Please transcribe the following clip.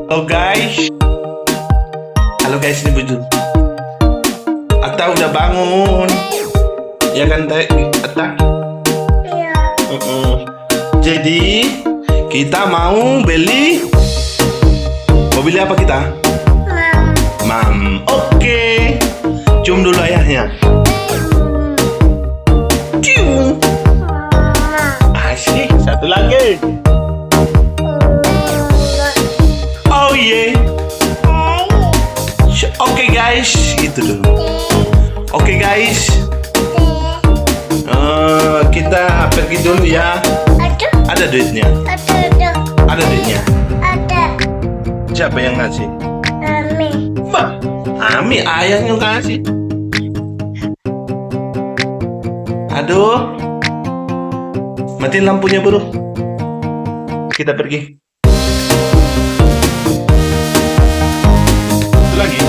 Halo guys. Halo guys, ini Bujur. Atta udah bangun. Ya kan, Atta? Iya. Jadi, kita mau beli apa kita? Mam. Oke. Cium dulu ayahnya. Cium. Asik. Satu lagi. Oh yeah. Oke guys, gitu dulu. Oke guys. Kita pergi dulu ya. Ada duitnya. Ada duitnya. Siapa yang ngasih? Ami, ayah yang ngasih. Aduh. Matiin lampunya, bro. Kita pergi. Lagi.